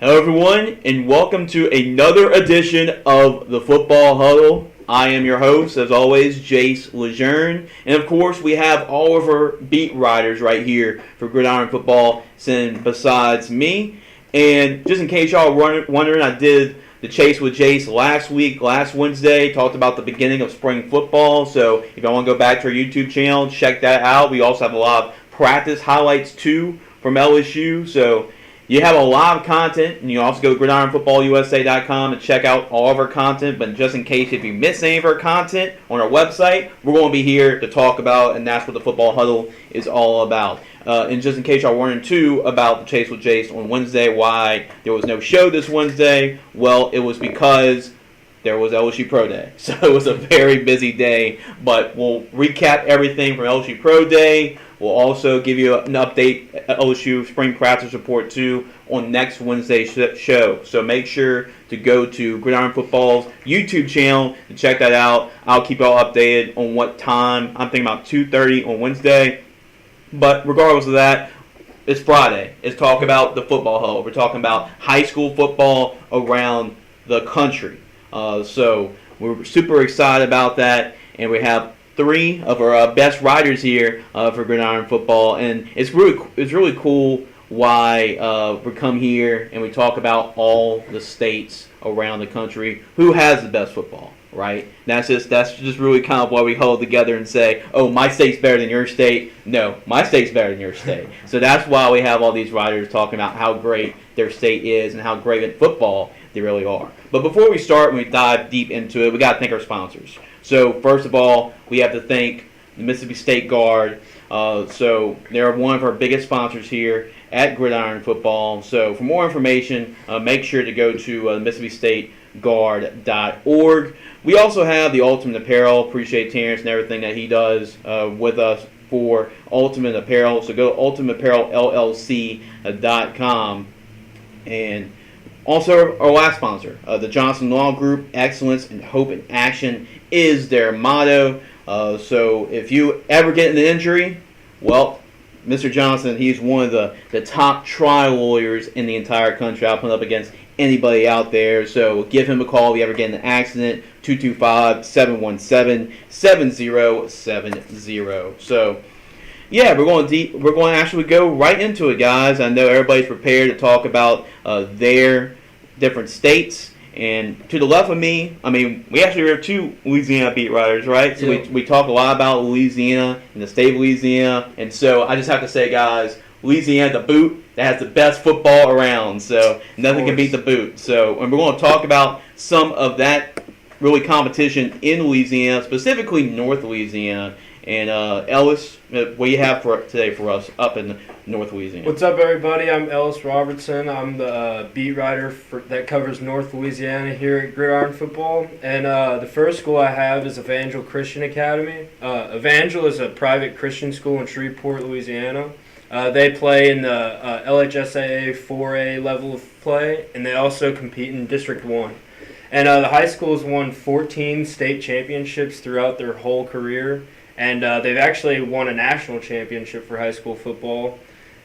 Hello, everyone, and welcome to another edition of the Football Huddle. I am your host, as always, Jace, LeJeune, and of course, we have all of our beat writers right here for Gridiron Football, sitting besides me. And just in case y'all are wondering, I did the Chase with Jace last Wednesday, talked about the beginning of spring football. So if y'all want to go back to our YouTube channel, check that out. We also have a lot of practice highlights too from LSU. So you have a lot of content, and you also go to GridironFootballUSA.com and check out all of our content. But just in case if you miss any of our content on our website, we're going to be here to talk about, and that's what the Football Huddle is all about. And just in case y'all wondering too about the Chase with Jace on Wednesday, why there was no show this Wednesday, well, it was because there was LSU Pro Day. So it was a very busy day, but we'll recap everything from LSU Pro Day. We'll also give you an update LSU Spring Practice Report too on next Wednesday's show. So make sure to go to Gridiron Football's YouTube channel and check that out. I'll keep y'all updated on what time. I'm thinking about 2:30 on Wednesday. But regardless of that, it's Friday. It's talk about the Football Huddle. We're talking about high school football around the country. So we're super excited about that, and we have three of our best writers here for Gridiron Football, and it's really cool why we come here and we talk about all the states around the country who has the best football, right? That's just really kind of why we hold together and say, oh, my state's better than your state. No, my state's better than your state. So that's why we have all these writers talking about how great their state is and how great at football they really are. But before we start and we dive deep into it, we got to thank our sponsors. So first of all, we have to thank the Mississippi State Guard. So they're one of our biggest sponsors here at Gridiron Football. So for more information, make sure to go to MississippiStateGuard.org. We also have the Ultimate Apparel. Appreciate Terrence and everything that he does with us for Ultimate Apparel. So go to UltimateApparelLLC.com. And also our last sponsor, the Johnson Law Group. Excellence and hope in action is their motto. So if you ever get an injury, well, Mr. Johnson, he's one of the top trial lawyers in the entire country. I'll put up against anybody out there. So give him a call if you ever get in an accident, 225-717-7070. So yeah, we're going to actually go right into it, guys. I know everybody's prepared to talk about their different states. And to the left of me, I mean, we actually have two Louisiana beat writers, right? So we talk a lot about Louisiana and the state of Louisiana. And so I just have to say, guys, Louisiana, the boot that has the best football around. So nothing can beat the boot. So and we're going to talk about some of that really competition in Louisiana, specifically North Louisiana. And Ellis, what do you have for today for us up in North Louisiana? What's up, everybody? I'm Ellis Robertson. I'm the beat writer that covers North Louisiana here at Gridiron Football. And the first school I have is Evangel Christian Academy. Evangel is a private Christian school in Shreveport, Louisiana. They play in the LHSAA 4A level of play, and they also compete in District 1. And the high school has won 14 state championships throughout their whole career. And they've actually won a national championship for high school football.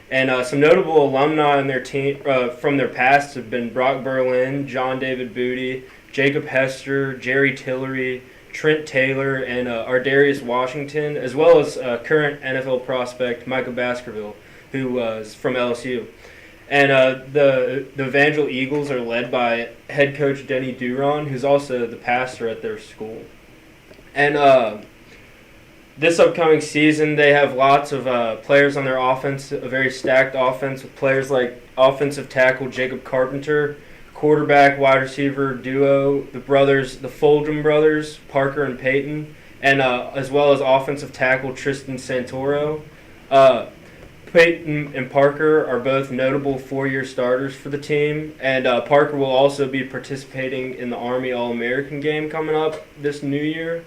And some notable alumni on their team from their past have been Brock Berlin, John David Booty, Jacob Hester, Jerry Tillery, Trent Taylor, and Ardarius Washington, as well as current NFL prospect Micah Baskerville, who is from LSU. And the Evangel Eagles are led by head coach Denny Duron, who's also the pastor at their school. And this upcoming season, they have lots of players on their offense, a very stacked offense with players like offensive tackle Jacob Carpenter, quarterback, wide receiver duo, the Foldrum brothers, Parker and Peyton, and as well as offensive tackle Tristan Santoro. Peyton and Parker are both notable four-year starters for the team, and Parker will also be participating in the Army All-American game coming up this new year.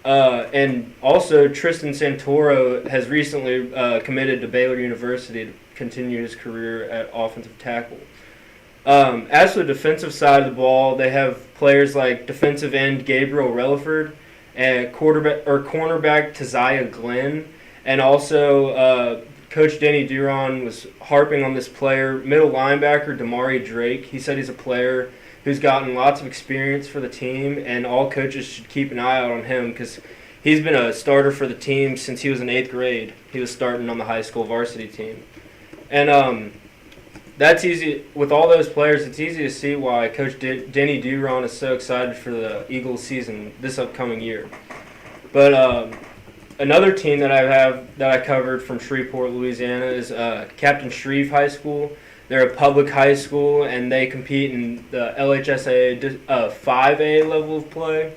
And also, Tristan Santoro has recently committed to Baylor University to continue his career at offensive tackle. As for the defensive side of the ball, they have players like defensive end Gabriel Relaford and cornerback Taziah Glenn, and also Coach Denny Duron was harping on this player, middle linebacker Damari Drake. He said he's a player who's gotten lots of experience for the team, and all coaches should keep an eye out on him because he's been a starter for the team since he was in 8th grade. He was starting on the high school varsity team. And that's easy. With all those players, it's easy to see why Coach Denny Duron is so excited for the Eagles season this upcoming year. But another team that I covered from Shreveport, Louisiana is Captain Shreve High School. They're a public high school, and they compete in the LHSAA 5A level of play.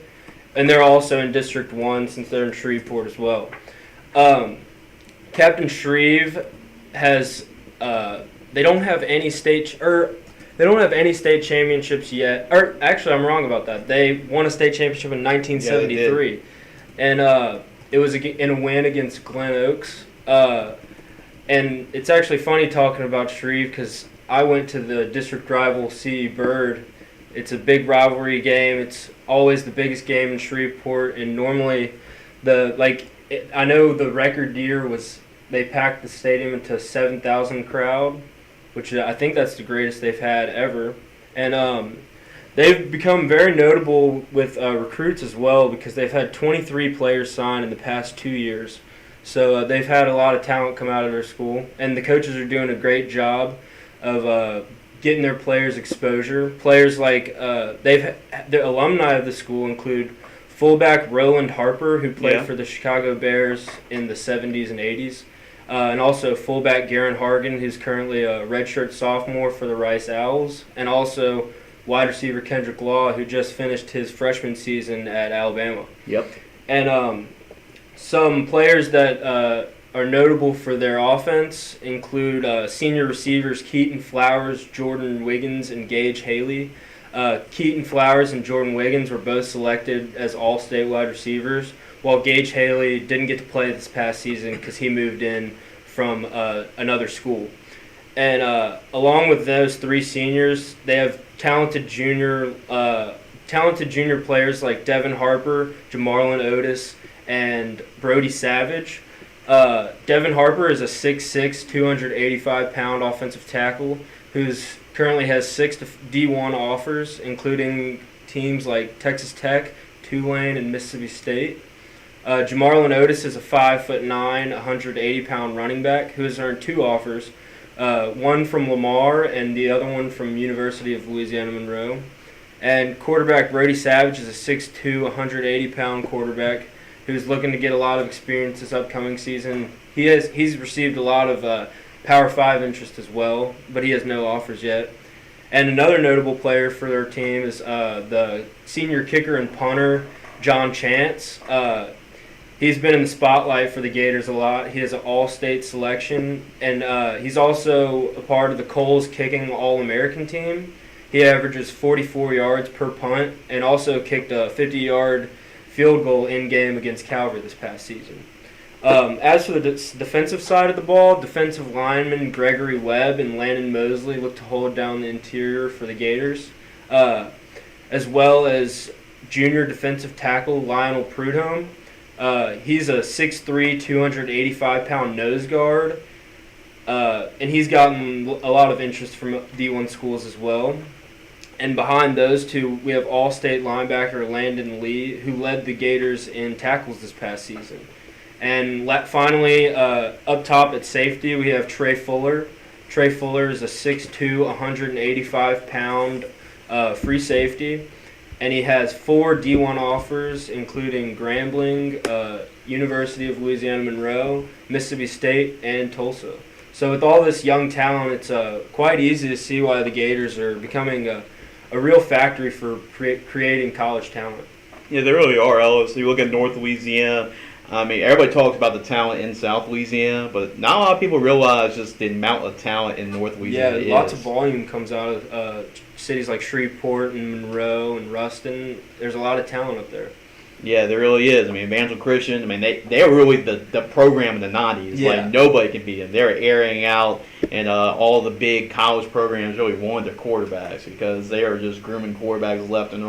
And they're also in District 1 since they're in Shreveport as well. Captain Shreve has they don't have any state championships yet. Or actually, I'm wrong about that. They won a state championship in 1973, and it was in a win against Glen Oaks. And it's actually funny talking about Shreve because I went to the district rival C.E. Bird. It's a big rivalry game. It's always the biggest game in Shreveport, and normally I know the record year was they packed the stadium into a 7,000 crowd, which I think that's the greatest they've had ever. And they've become very notable with recruits as well because they've had 23 players signed in the past 2 years. So they've had a lot of talent come out of their school, and the coaches are doing a great job of getting their players exposure. Players like the alumni of the school include fullback Roland Harper, who played for the Chicago Bears in the 70s and 80s, and also fullback Garen Hargan, who's currently a redshirt sophomore for the Rice Owls, and also wide receiver Kendrick Law, who just finished his freshman season at Alabama. Yep. And some players that are notable for their offense include senior receivers Keaton Flowers, Jordan Wiggins, and Gage Haley. Keaton Flowers and Jordan Wiggins were both selected as all-state wide receivers, while Gage Haley didn't get to play this past season because he moved in from another school. And along with those three seniors, they have talented junior players like Devin Harper, Jamarlin Otis, and Brody Savage. Devin Harper is a 6'6", 285-pound offensive tackle who's currently has 6 D1 offers, including teams like Texas Tech, Tulane, and Mississippi State. Jamarlin Otis is a 5'9", 180-pound running back who has earned 2 offers, one from Lamar and the other one from University of Louisiana Monroe. And quarterback Brody Savage is a 6'2", 180-pound quarterback who's looking to get a lot of experience this upcoming season. He's received a lot of Power 5 interest as well, but he has no offers yet. And another notable player for their team is the senior kicker and punter, John Chance. He's been in the spotlight for the Gators a lot. He has an all-state selection, and he's also a part of the Coles Kicking All-American team. He averages 44 yards per punt and also kicked a 50-yard field goal in-game against Calvary this past season. As for the defensive side of the ball, defensive linemen Gregory Webb and Landon Mosley look to hold down the interior for the Gators, as well as junior defensive tackle Lionel Prudhomme. He's a 6'3", 285-pound nose guard, and he's gotten a lot of interest from D1 schools as well. And behind those two, we have all-state linebacker Landon Lee, who led the Gators in tackles this past season. And finally, up top at safety, we have Trey Fuller. Trey Fuller is a 6'2", 185-pound free safety, and he has 4 D1 offers, including Grambling, University of Louisiana Monroe, Mississippi State, and Tulsa. So with all this young talent, it's quite easy to see why the Gators are becoming a real factory for creating college talent. Yeah, they really are, Ellis. You look at North Louisiana. I mean, everybody talks about the talent in South Louisiana, but not a lot of people realize just the amount of talent in North Louisiana. Yeah, lots of volume comes out of cities like Shreveport and Monroe and Ruston. There's a lot of talent up there. Yeah, there really is. I mean, Evangel Christian, I mean, they're really the program in the 90s. Yeah. Like, nobody can beat them. They're airing out, and all the big college programs really wanted their quarterbacks because they are just grooming quarterbacks left and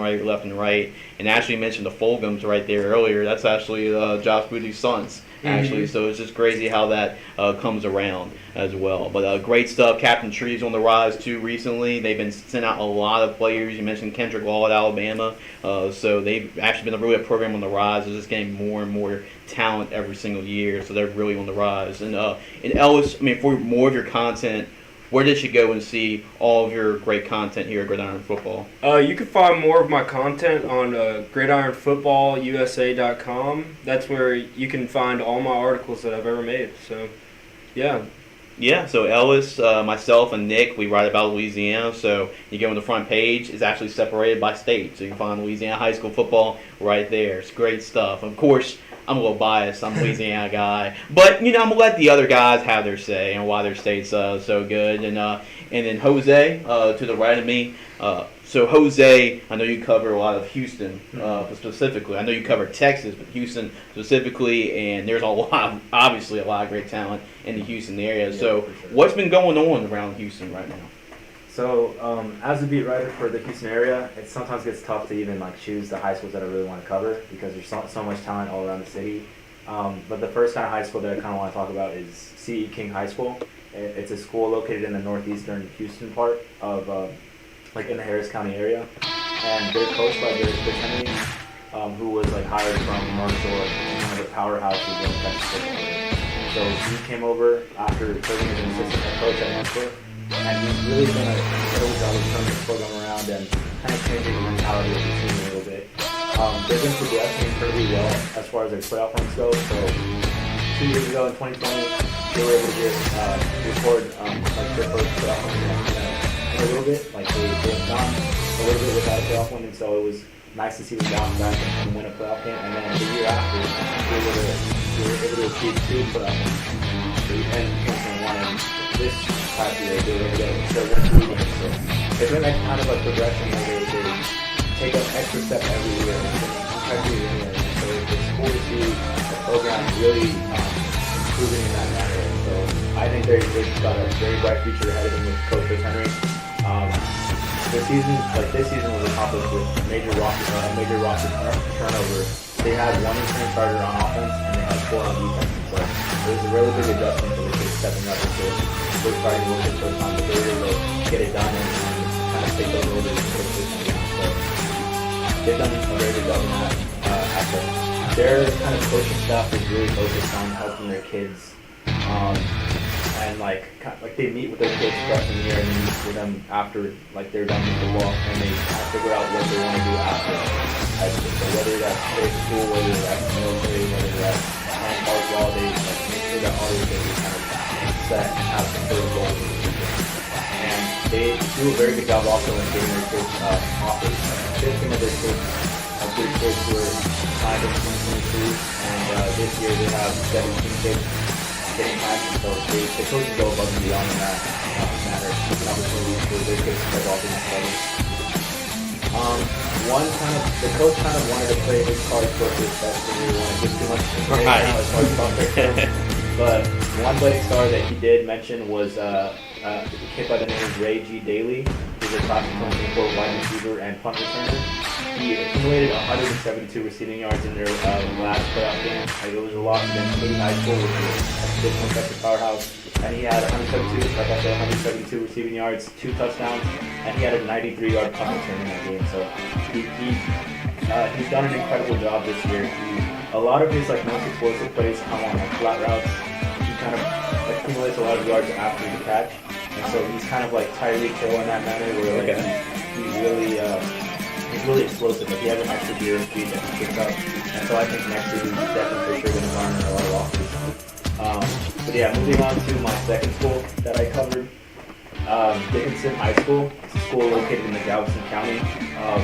right. And actually, you mentioned the Fulghams right there earlier. That's actually Josh Booty's sons, actually. So it's just crazy how that comes around as well. But great stuff. Captain Tree's on the rise, too, recently. They've been sending out a lot of players. You mentioned Kendrick Law at Alabama. So they've actually been really a program on the rise. They're just getting more and more talent every single year. So they're really on the rise. And Ellis, I mean, for more of your content, where did you go and see all of your great content here at Gridiron Football? You can find more of my content on gridironfootballusa.com. That's where you can find all my articles that I've ever made. So, yeah. Yeah, so Ellis, myself, and Nick, we write about Louisiana. So you go on the front page, it's actually separated by state. So you can find Louisiana high school football right there. It's great stuff. Of course, I'm a little biased. I'm a Louisiana guy. But, I'm going to let the other guys have their say and why their state's so good. And then Jose, to the right of me. So Jose, I know you cover a lot of Houston specifically. I know you cover Texas, but Houston specifically, and there's obviously a lot of great talent in the Houston area. Yeah, So for sure. what's been going on around Houston right now? So, as a beat writer for the Houston area, it sometimes gets tough to even choose the high schools that I really want to cover because there's so much talent all around the city. But the first kind of high school that I kind of want to talk about is C.E. King High School. It's a school located in the northeastern Houston part of in the Harris County area, and they're coached by Chris Henry, who was hired from Marshall, one of the powerhouses in Texas football. So he came over after serving as an assistant head coach at Marshall, and he's really done a incredible job of turning the program around and kind of changing the mentality of the team a little bit. They've been progressing incredibly well as far as their playoff runs go. So 2 years ago in 2020, they were able to just record their first playoff run in a little bit. They had gone a little bit without a playoff win, and so it was nice to see them bounce back and win a playoff game. And then the year after, they were able to achieve 2 playoff wins. So in 2021, and this past year, they were able to win 3 games. So it's been kind of a progression where they take an extra step every year. So it's cool to see the program really improving in that manner. So I think they've got a very bright future ahead of them with Coach Chris Henry. This season was accomplished with major roster turnover. They had 1 returning starter on offense and they had 4 on defense. So it was a really big adjustment for the kids stepping up into first starting work the first time, but they were able to get it done and kind of take those orders and put it down. So they've done a very good job in that aspect. Their kind of coaching staff is really focused on helping their kids. And they meet with their kids freshman year and they meet with them after they're done with the walk and they kind of figure out what they want to do after high school. So whether that's trade school, whether that's military, whether that's playing college ball, they make sure that all their kids are kind of set and have some sort of goals in the future. And they do a very good job also in getting their kids offers. 15 of their kids were signed in 2022 and this year they have 17 kids getting time, so they coaches go above and beyond in that matter. It's an opportunity for their kids to play all things together. The coach kind of wanted to play his cards close to his chest, so he didn't want to give too much information as far as prospect goes. But one blade star that he did mention was a kid by the name of Ray G. Daly, who's a class of 2024 wide receiver and punt returner. He accumulated 172 receiving yards in their last playoff game. It was a loss against Katy High School, which was a big Texas powerhouse. And he had 172 receiving yards, 2 touchdowns, and he had a 93-yard punt return in that game. So he's done an incredible job this year. A lot of his most explosive plays come on flat routes. He kind of accumulates a lot of yards after the catch, and so he's kind of like Tyreek Hill in that manner, where he's really explosive. He has an extra gear and speed that he picks up, and so I think next year he's definitely for sure going to garner a lot of offers. But yeah, moving on to my second school that I covered, Dickinson High School. It's a school located in the Galveston County of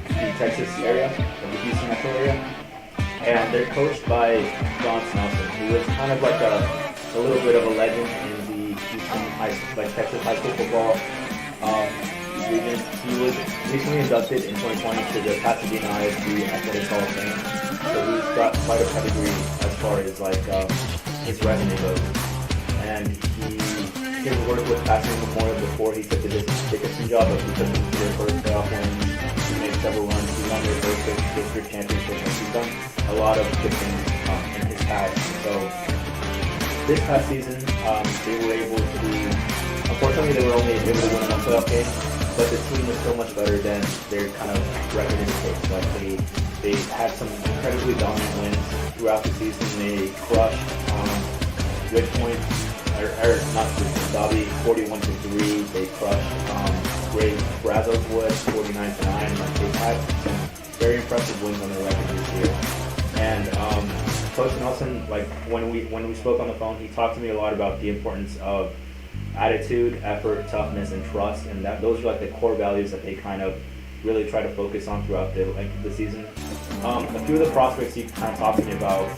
the Texas area, of the Houston metro area. And they're coached by John Snelson, who is kind of like a little bit of a legend in the Houston Texas high school football region. He was recently inducted in 2020 to the Pasadena ISD Athletics Hall of Fame. So he's got quite a pedigree as far as his resume goes. And he worked with Pasadena Memorial before he took the Dickinson job, but he took them to their first playoff wins. He made several runs. He won their first district championship, and he's done a lot of good things in his past. So this past season, they were able to. Unfortunately, they were only able to win one playoff game, but the team was so much better than their kind of record indicates. Like they had some incredibly dominant wins throughout the season. They crushed Ridgepoint, or not Ridgepoint, Dobby 41-3. They crushed Great Brazoswood 49-9. Like they've had some very impressive wins on their record this year. And Coach Nelson, like when we spoke on the phone, he talked to me a lot about the importance of attitude, effort, toughness, and trust, and that those are like the core values that they kind of really try to focus on throughout the length of the season. A few of the prospects he kind of talked to me about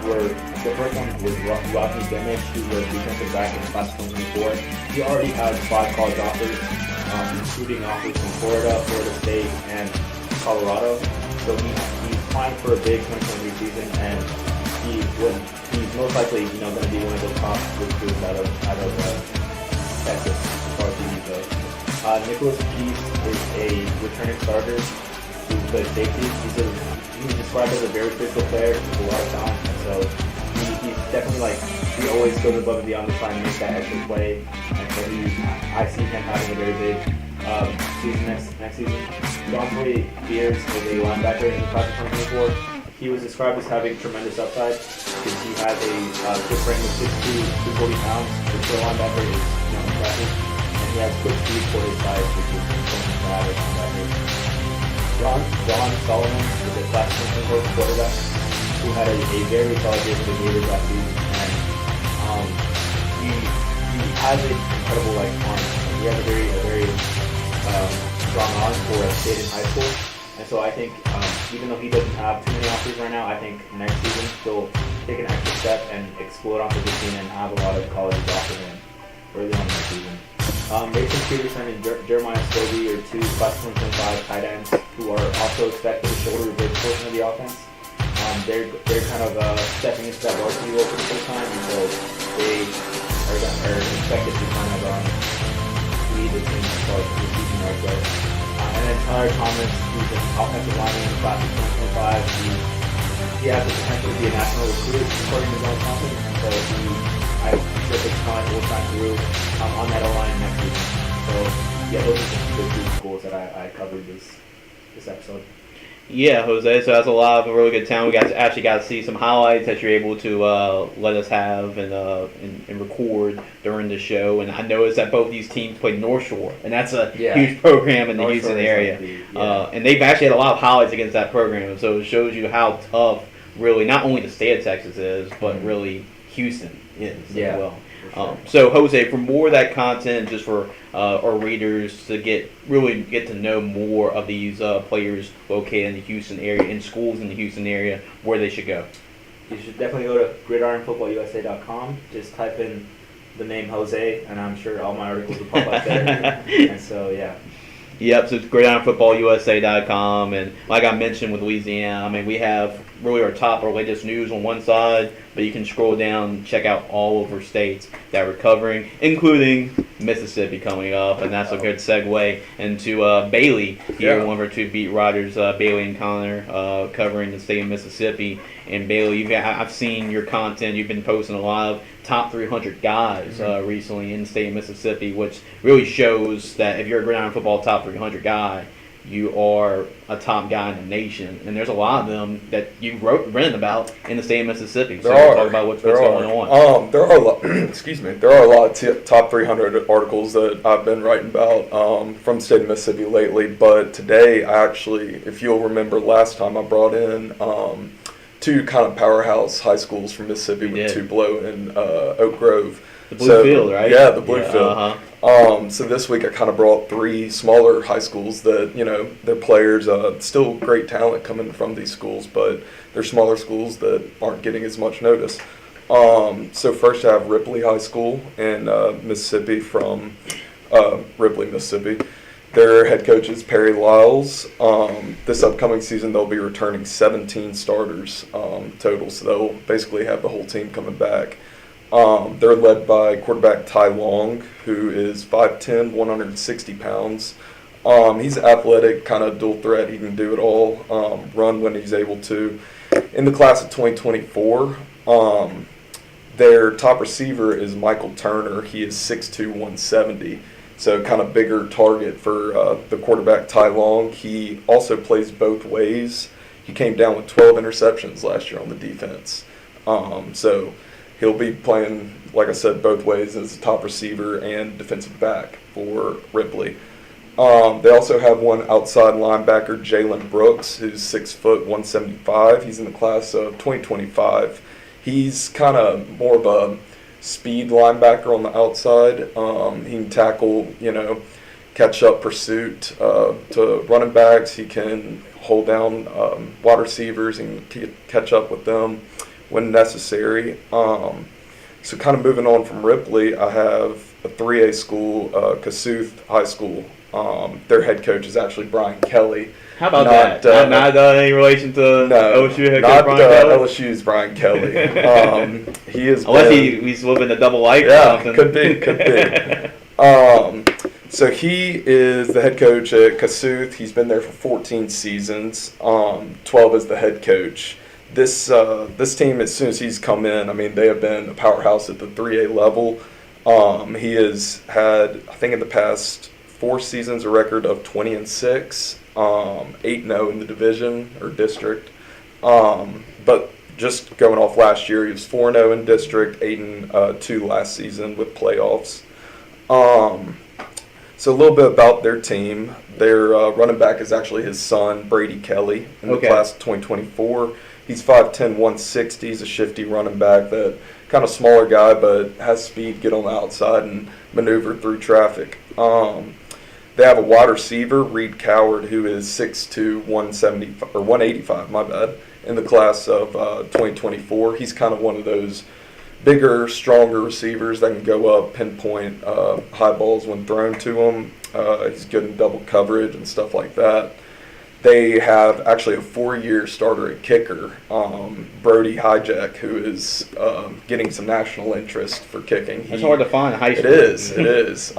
were, the first one was Rodney Bemish, who was defensive back in class of 2024. He already has 5 college offers, including offers from Florida, Florida State, and Colorado. So he's applying for a big 2023 season, and he's most likely going to be one of the top recruits out of Texas as far as he goes. Nicholas Peace is a returning starter who plays safety. He's described as a very physical player with a lot of talent. So he's definitely he always goes above and beyond to try and make that extra play. And so I see him having a very big season next season. Dante Beers is a linebacker in the class of 2024. He was described as having tremendous upside because he has a good frame of 6'2", 240 pounds, which for a linebacker is impressive. And he has quick speed for his size, which is something for average linebacker. John Solomon is a class of 2024 quarterback who had a very solid year for the Gators last season. And he has an incredible arm. He has a very strong arm for a state in high school. And so I think, even though he doesn't have too many offers right now, I think next season he'll take an extra step and explode off the team and have a lot of colleges offer him early on next season. Mason Peterson and Jeremiah Scobie are 2 class 2025 tight ends who are also expected to shoulder a big portion of the offense. They're kind of stepping into that varsity role for the first time, and so they are expected to kind of lead the team as far as the season goes. And then Tyler Thomas, who's an offensive lineman in the class of 2025, he has the potential to be a national recruit according to John Thompson. So I'm sure his talent will shine through on that O-line next season. So yeah, those are some good schools that I covered this episode. Yeah, Jose. So that's a lot of really good talent. We actually got to see some highlights that you're able to let us have and record during the show. And I noticed that both these teams played North Shore, and that's a huge program in the Houston area. And they've actually had a lot of highlights against that program. So it shows you how tough, really, not only the state of Texas is, but really Houston is as well. Sure. So Jose, for more of that content, just for our readers to get to know more of these players located in the Houston area, in schools in the Houston area, where they should go. You should definitely go to gridironfootballusa.com. Just type in the name Jose, and I'm sure all my articles will pop up there. And so, yeah. Yep, so it's gridironfootballusa.com, and like I mentioned with Louisiana, I mean, we have really our latest news on one side, but you can scroll down and check out all of our states that we're covering, including Mississippi coming up, and that's a good segue into Bailey here, one of our 2 beat writers, Bailey and Connor, covering the state of Mississippi. And Bailey, I've seen your content. You've been posting a lot of top 300 guys recently in the state of Mississippi, which really shows that if you're a Gridiron football top 300 guy, you are a top guy in the nation. And there's a lot of them that you've written about in the state of Mississippi. So talk about what's going on. There are a lot. Excuse me. There are a lot of top 300 articles that I've been writing about from the state of Mississippi lately. But today, actually, if you'll remember, last time I brought in 2 kind of powerhouse high schools from Mississippi with Tupelo and Oak Grove. The Blue Field, right? Yeah, the Blue Field. So this week I kind of brought 3 smaller high schools that, their players, still great talent coming from these schools, but they're smaller schools that aren't getting as much notice. So first I have Ripley High School in Mississippi from Ripley, Mississippi. Their head coach is Perry Lyles. This upcoming season, they'll be returning 17 starters total, so they'll basically have the whole team coming back. They're led by quarterback Ty Long, who is 5'10", 160 pounds. He's athletic, kind of dual threat. He can do it all, run when he's able to. In the class of 2024, their top receiver is Michael Turner. He is 6'2", 170. So kind of bigger target for the quarterback Ty Long. He also plays both ways. He came down with 12 interceptions last year on the defense. So he'll be playing, like I said, both ways as a top receiver and defensive back for Ripley. They also have one outside linebacker, Jalen Brooks, who's 6 foot 175. He's in the class of 2025. He's kind of more of a speed linebacker on the outside. He can tackle, catch up pursuit to running backs. He can hold down wide receivers and catch up with them when necessary. So kind of moving on from Ripley, I have a 3A school, Kossuth High School. Their head coach is actually Brian Kelly. How about that? Not any relation to LSU head coach Brian Kelly? LSU's Brian Kelly. He is unless he's living a double life or something. Could be. So he is the head coach at Kossuth. He's been there for 14 seasons, 12 as the head coach. This team, as soon as he's come in, I memean, they have been a powerhouse at the 3A level. He has had, I think in the past 4 seasons, a record of 20-6, 8-0 in the division or district. But just going off last year, he was 4-0 in district, 8-2 last season with playoffs. So a little bit about their team. Their running back is actually his son, Brady Kelly, in the class of 2024. He's 5'10", 160. He's a shifty running back, that kind of smaller guy, but has speed, get on the outside, and maneuver through traffic. They have a wide receiver, Reed Coward, who is 6'2", 185, my bad, in the class of 2024. He's kind of one of those bigger, stronger receivers that can go up, pinpoint high balls when thrown to him. He's good in double coverage and stuff like that. They have actually a 4-year starter at kicker, Brody Hijack, who is getting some national interest for kicking. It's hard to find in high school. It is.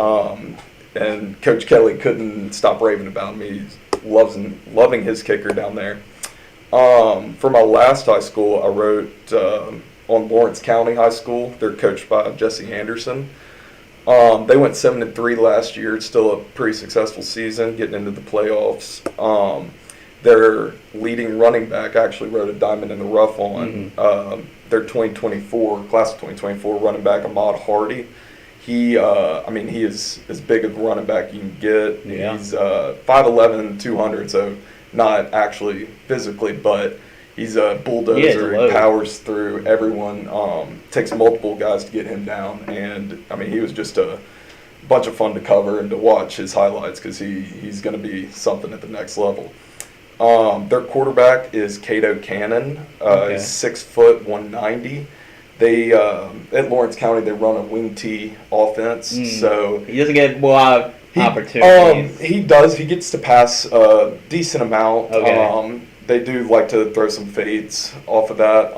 And Coach Kelly couldn't stop raving about him. He's loving his kicker down there. For my last high school, I wrote on Lawrence County High School. They're coached by Jesse Anderson. They went 7-3 last year. It's still a pretty successful season, getting into the playoffs. Their leading running back actually wrote a diamond in the rough on their class of 2024 running back, Ahmad Hardy. He is as big a running back you can get. Yeah. He's 5'11", 200, so not actually physically, but he's a bulldozer. He powers through everyone. Takes multiple guys to get him down, and I mean, he was just a bunch of fun to cover and to watch his highlights, because he's going to be something at the next level. Their quarterback is Cato Cannon. He's 6 foot 190. They at Lawrence County, they run a wing T offense, so he doesn't get a lot of opportunities. He does. He gets to pass a decent amount. They do like to throw some fades off of that.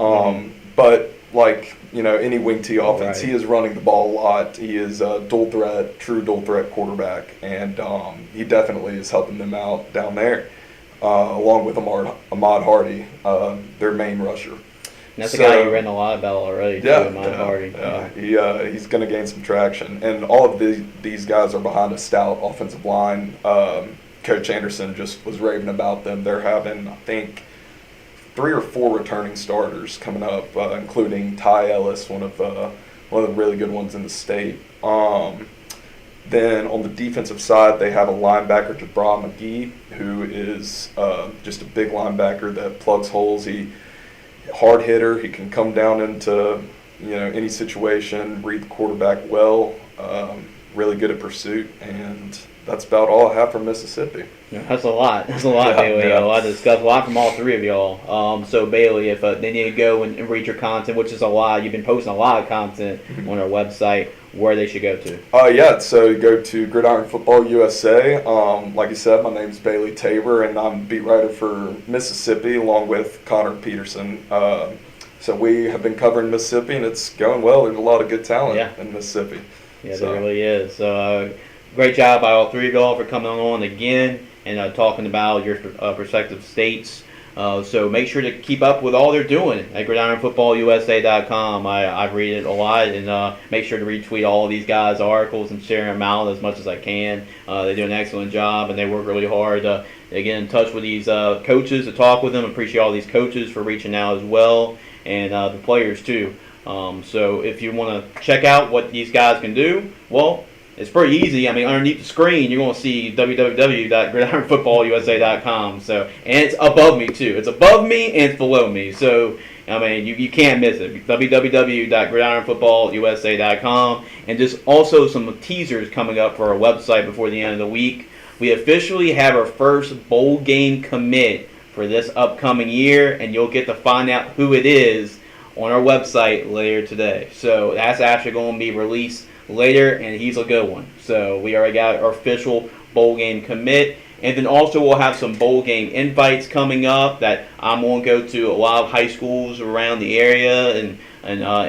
But like, any wing T offense, he is running the ball a lot. He is a true dual threat quarterback, and he definitely is helping them out down there, along with Ahmad Hardy, their main rusher. That's a guy you've written a lot about already, too, Ahmad Hardy. He's going to gain some traction. And all of these guys are behind a stout offensive line. Coach Anderson just was raving about them. They're having, I think, 3 or 4 returning starters coming up, including Ty Ellis, one of the really good ones in the state. Then on the defensive side, they have a linebacker, Jabra McGee, who is just a big linebacker that plugs holes. Hard hitter. He can come down into any situation, read the quarterback well. Really good at pursuit, and that's about all I have from Mississippi. Yeah, that's a lot. That's a lot, Bailey. Yeah. A lot to discuss. A lot from all three of y'all. So, Bailey, if they need to go and read your content, which is a lot, you've been posting a lot of content on our website, where they should go to. So go to Gridiron Football USA. Like you said, my name's Bailey Tabor, and I'm beat writer for Mississippi along with Connor Peterson. So we have been covering Mississippi, and it's going well. There's a lot of good talent in Mississippi. Yeah, there really is. So great job by all three of y'all for coming on again and talking about your respective states. So make sure to keep up with all they're doing at GridironFootballUSA.com. I read it a lot, and make sure to retweet all of these guys' articles and share them out as much as I can. They do an excellent job, and they work really hard to get in touch with these coaches, to talk with them. Appreciate all these coaches for reaching out as well, and the players too. So if you want to check out what these guys can do, well, it's pretty easy. I mean, underneath the screen, you're going to see www.gridironfootballusa.com. So, and it's above me too. It's above me and it's below me. So, I mean, you can't miss it. www.gridironfootballusa.com. And just also some teasers coming up for our website before the end of the week. We officially have our first bowl game commit for this upcoming year, and you'll get to find out who it is on our website later today. So that's actually going to be released later, and he's a good one. So we already got our official bowl game commit, and then also we'll have some bowl game invites coming up that I'm going to go to a lot of high schools around the area and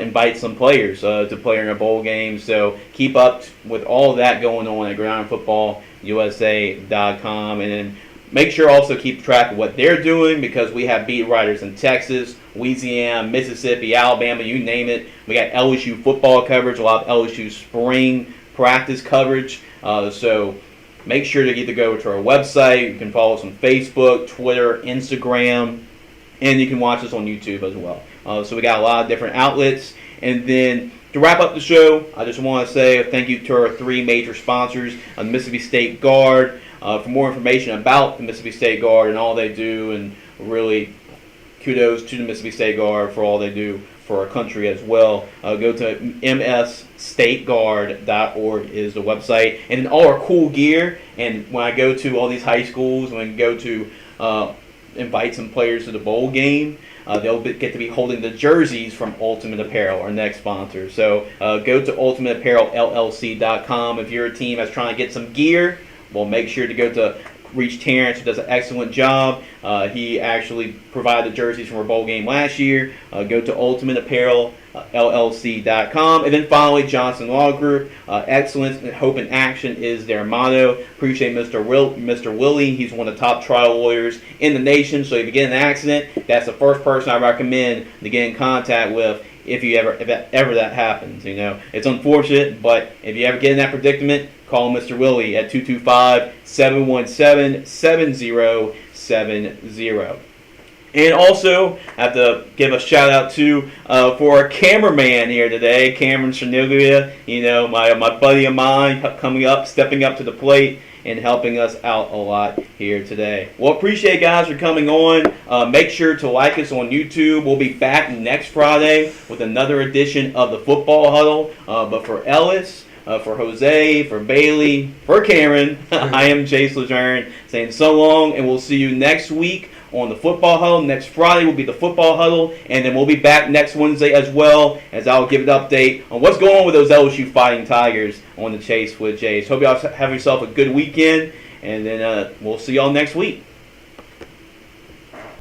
invite some players to play in a bowl game. So keep up with all of that going on at GridironFootballUSA.com, and then make sure also keep track of what they're doing, because we have beat writers in Texas, Louisiana, Mississippi, Alabama, you name it. We got LSU football coverage, a lot of LSU spring practice coverage. So make sure to either go to our website. You can follow us on Facebook, Twitter, Instagram, and you can watch us on YouTube as well. So we got a lot of different outlets. And then to wrap up the show, I just want to say thank you to our three major sponsors, the Mississippi State Guard. For more information about the Mississippi State Guard and all they do, and really kudos to the Mississippi State Guard for all they do for our country as well. Go to msstateguard.org is the website. And then all our cool gear. And when I go to all these high schools, when I go to invite some players to the bowl game, they'll get to be holding the jerseys from Ultimate Apparel, our next sponsor. So go to ultimateapparelllc.com if you're a team that's trying to get some gear. Well, make sure to go to reach Terrence, who does an excellent job. He actually provided the jerseys from our bowl game last year. Go to ultimateapparelllc.com. And then finally, Johnson Law Group. Excellence and hope in action is their motto. Appreciate Mr. Willie. He's one of the top trial lawyers in the nation. So if you get in an accident, that's the first person I recommend to get in contact with if ever that happens. You know, it's unfortunate, but if you ever get in that predicament, call Mr. Willie at 225-717-7070. And also, I have to give a shout out to for our cameraman here today, Cameron Cherniglia. You know, my buddy of mine stepping up to the plate and helping us out a lot here today. Well, appreciate guys for coming on. Make sure to like us on YouTube. We'll be back next Friday with another edition of the Football Huddle. But for Ellis, for Jose, for Bailey, for Cameron, I am Jace LeJeune saying so long, and we'll see you next week on the Football Huddle. Next Friday will be the Football Huddle, and then we'll be back next Wednesday as well, as I'll give an update on what's going on with those LSU Fighting Tigers on the Chase with Jace. Hope y'all have yourself a good weekend, and then we'll see y'all next week.